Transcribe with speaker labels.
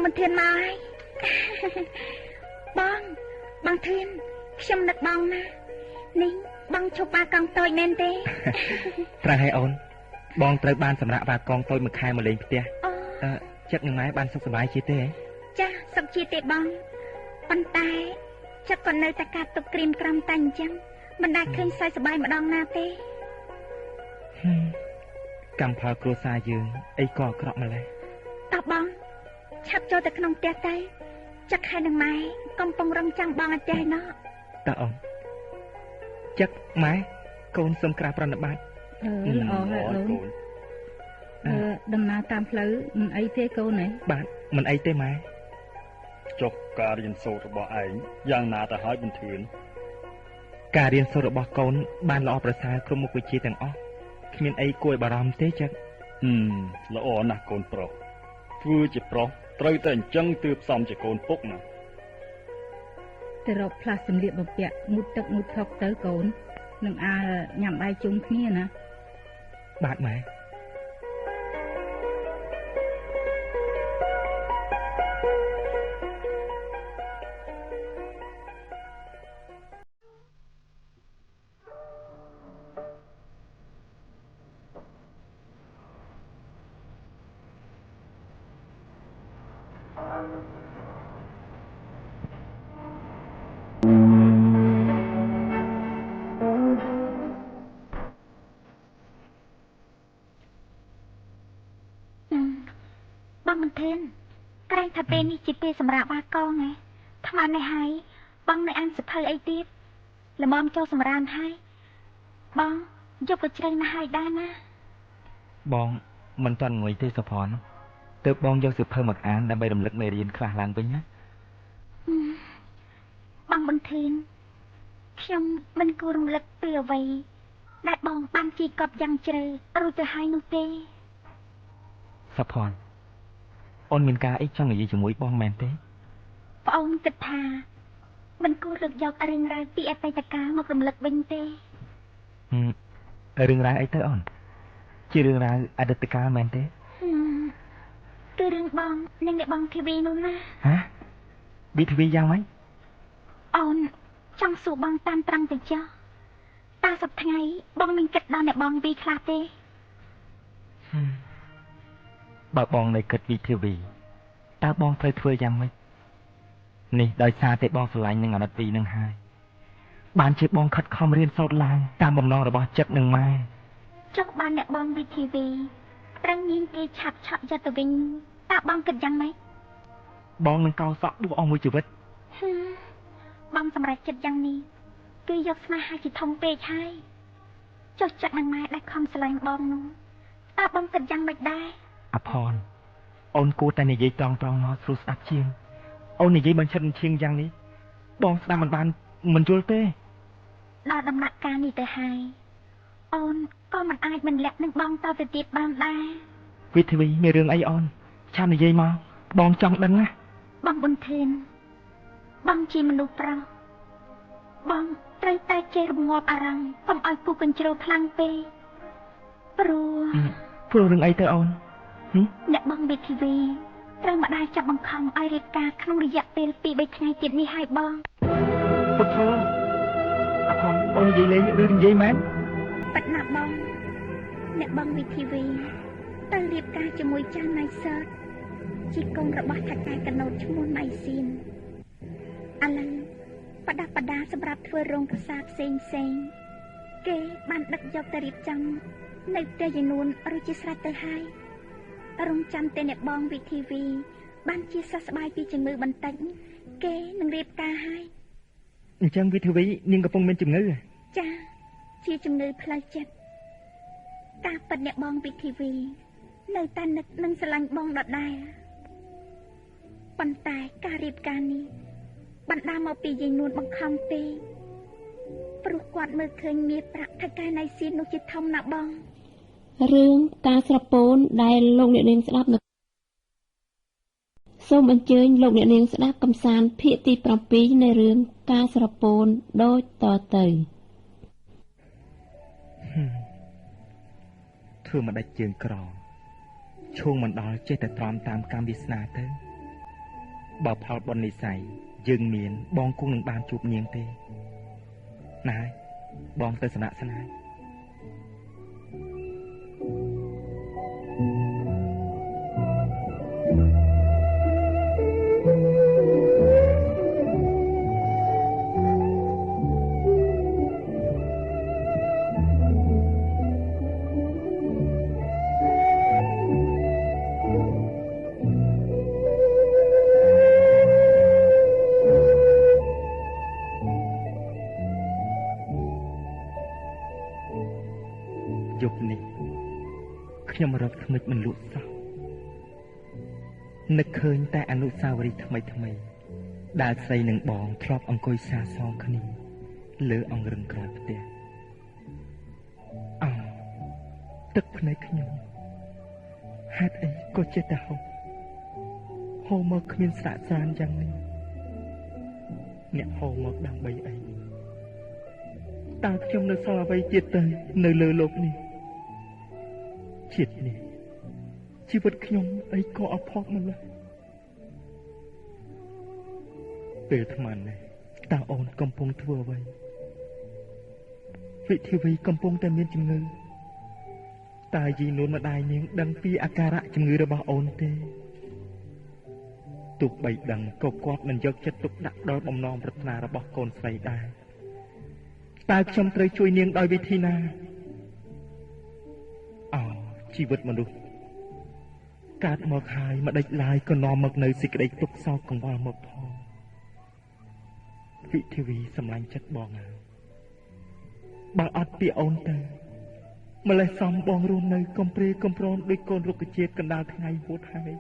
Speaker 1: មិនធានមកហើយបងធានខ្ញុំនឹកបងណានេះបងជប់បាកងតូចមែនទេ
Speaker 2: ត្រូវហើយអូនបងត្រូវបានសម្រាប់បាកងតូចមួយខែមកលេងផ្ទះចិត្តនឹងម៉ែបានសុខសប្បាយជាទេ
Speaker 1: ចាសុខជាទេបងប៉ុន្តែចិត្តក៏នៅតែកាត់ទុកក្រៀមក្រំតែអញ្ចឹងមិនដាច់ឃើញសើចសប្បាយម្ដងណាទេ
Speaker 2: កម្មផលគ្រួសារយើងអីក៏អាក្រក់ម្ល៉េះ
Speaker 1: តោះបងឆាប់ចូលទៅក្នុងផ្ទះទៅចឹកហើយនឹងម៉ែកំពុងរងចាំបងអត់ទេណោះ
Speaker 2: តើអូនចឹកម៉ែកូនសុំក្រាបប្រណិប័ត
Speaker 3: ល្អហើយកូនដំណើរតាមផ្លូវមិនអីទេកូនហ៎
Speaker 2: បាទមិនអីទេម៉ែ
Speaker 4: ចុះការរៀនសូត្ររបស់ឯងយ៉ាងណាទៅហើយបន្ទឿន
Speaker 2: ការរៀនសូត្ររបស់កូនបានល្អប្រសើរគ្រប់មុខវិជ្ជាទាំងអស់គ្មានអីគួរឲ្យបារម្ភទេចឹក
Speaker 4: ល្អណាស់កូនប្រុសធ្វើជាប្រុសត្រូវតែអញ្ចឹងទើបសមជាកូនពុកណា
Speaker 3: ទៅរកផ្លាស់សម្លៀកបំពាក់មុតទឹកមុតថុកទៅកូននឹងអាលញ៉ាំបាយជុំគ្នាណា
Speaker 2: បាទម៉ែ
Speaker 1: បងមិនធានក្រែងថាពេលនេះជាពេលសម្រាប់បាកងហ៎ថ្មនេះហើយបងនៅអានសភៅអីទៀតល្មមចូលសម្រានហើយបងយកទៅជ្រៅណាស់ហើយដែរណា
Speaker 2: បងមិនទាន់ងុយទេសុផាន់ទើបបងយកសភៅមកអានដើម្បីរំលឹកមេរៀនខ្លះឡើងវិញណា
Speaker 1: បងមិនធានខ្ញុំមិនគួររំលឹកពីអ្វីដែលបងបានជីកប់យ៉ាងជ្រៅរួចទៅហើយនោះទេ
Speaker 2: សុផាន់អូនមានការអីចង់និយាយជាមួយបងមែនទេ
Speaker 1: ប្អូនគិតថាមិនគួរលើកយករឿងរ៉ាវពីអតីតកាលមករំលឹកវិញទេ
Speaker 2: រឿងរ៉ាវអីទៅអូនជារឿងរ៉ាវអតីតកាលមែនទេ
Speaker 1: គឺរឿងបងនិងអ្នកបងធីវីនោះណា
Speaker 2: ហ៎វីធីវីយ៉ាងម៉េច
Speaker 1: អូនចង់សួរបងតាមត្រង់ទៅចុះតើសប្តាហ៍ថ្ងៃបងនឹងគិតដល់អ្នកបងវីខ្លះទេ
Speaker 2: បើបងនៅគិតវីធីវីតើបងត្រូវធ្វើយ៉ាងម៉េចនេះដោយសារតែបងស្រឡាញ់នឹងអាណិតវីនឹងហើយបានជាបងខិតខំរៀនសូត្រឡើងតាមបំណងរបស់ចិត្តនឹងម៉ែ
Speaker 1: ចុះបានអ្នកបងវីធីវីត្រឹងញៀនគេឆាប់ឆក់យកទៅវិញតើបងគិតយ៉ាងម៉េច
Speaker 2: បងនឹងកោសក់ដួសអស់មួយជីវិត
Speaker 1: បងសម្រេចចិត្តយ៉ាងនេះគឺយកស្នេហាជាធំពេកហើយចុះចិត្តនឹងម៉ែដែលខំស្រឡាញ់បងនោះតើបងគិតយ៉ាងម៉េចដែរ
Speaker 2: អភ័ណ្ឌអូនគួរតែនិយាយត្រង់មកស្រួលស្ដាប់ជាងអូននិយាយបញ្ឆិតបញ្ឈៀងយ៉ាងនេះបងស្ដាប់មិនបានមិនយល់ទេ
Speaker 1: ដល់ដំណាក់កាលនេះទៅហើយអូនក៏មិនអាចមិនលាក់នឹងបងតទៅទៀតបានដែរ
Speaker 2: វិធីវីមានរឿងអីអូនឆាប់និយាយមកបងចង់ដឹងណា
Speaker 1: បងប៊ុនធានបងជាមនុស្សប្រុសបងត្រូវតែចេះរងាប់អារម្មណ៍កុំឲ្យពុះកញ្ជ្រោលខ្លាំងពេកព្រោះ
Speaker 2: រឿងអីទៅអូន
Speaker 1: អ្នកបងវិធីវីត្រូវម្ដាយចាប់បង្ខំឲ្យរៀបការក្នុងរយៈពេល 2-3 ថ្ងៃទៀតនេះហើយបង
Speaker 2: ពុទ្ធអភ័ណ្ឌអូននិយាយលេងឬនិយាយមែន
Speaker 1: ប៉ិតណាស់បងអ្នកបងវិធីវីទៅរៀបការជាមួយចាស់ណៃសើតជាកូនរបស់ថៅកែកណូតឈ្មោះណៃសៀនឥឡូវបដាបដាសម្រាប់ធ្វើរោងកសាផ្សេងគេបានដឹកយកទៅរៀបចំនៅផ្ទះយានួនរួចជាស្រេចទៅហើយរងចាំតែអ្នកបងវិធីវីបានជាសះស្បើយពីជំងឺបន្តិចគេនឹងរៀបការហើយ
Speaker 2: អញ្ចឹងវិធីវីនាងកំពុងមានជំងឺ
Speaker 1: ចាជាជំងឺផ្លូវចិត្តការពិតអ្នកបងវិធីវីនៅតែនឹកនឹងស្រឡាញ់បងដដែលប៉ុន្តែការរៀបការនេះបណ្ដាលមកពីយាយនួនបង្ខំទេព្រោះគាត់មើលឃើញមាសប្រាក់ថៅកែណៃសៀននោះជាធំណាស់បង
Speaker 5: រឿងការស្រពោនដែលលោកអ្នកនាងស្ដាប់នៅសូមអញ្ជើញលោកអ្នកនាងស្ដាប់កំសាន្តភាគទី7នៃរឿងការស្រពោនដូចតទៅ
Speaker 2: ធ្វើមិនដាច់ជើងក្រឈោងមិនដល់ចេះតែទ្រាំតាមកម្មវាសនាទៅ បើផលបុណ្យនិស័យយើងមានបងគង់នឹងបានជួបនាងទេណាយបងទៅស្នាក់ស្នាយយប់នេះខ្ញុំរកថ្មិចមិនលក់សោះនឹកឃើញតែអនុស្សាវរីយ៍ថ្មីដែលស្រីនិងបងធ្លាប់អង្គុយសាសងគ្នាលើអង្រឹងក្រោយផ្ទះទឹកភ្នែកខ្ញុំហេតុអីក៏ចេះតែហូរមកគ្មានស្រាកស្រានយ៉ាងនេះអ្នកហូរមកដើម្បីអីតើខ្ញុំនៅសល់អ្វីទៀតទៅនៅលើโลกនេះជាតិនេះជីវិតខ្ញុំអីក៏អផុសម្ល៉េះពេលថ្មនេះតើអូនកំពុងធ្វើអ្វីវិធីវីកំពុងតែមានជំងឺតើយីនួនម្ដាយនាងដឹងពីអាការៈជំងឺរបស់អូនទេទោះបីដឹងក៏គាត់មិនយកចិត្តទុកដាក់ដល់បំណងប្រាថ្នារបស់កូនស្រីដែរតើខ្ញុំត្រូវជួយនាងដោយវិធីណាជីវិតមនុស្សកើតមកហើយមិនដេចឡាយក៏នាំមកនៅសេចក្តីទុក្ខសោកកង្វល់មកផងវិធីវីសម្លាញ់ចិត្តបងហើយបើអត់ពីអូនទៅម្លេះសំបងរស់នៅកំព្រេកំប្រនដោយកូនរុក្ខជាតិកណ្ដាលថ្ងៃហួតហើយ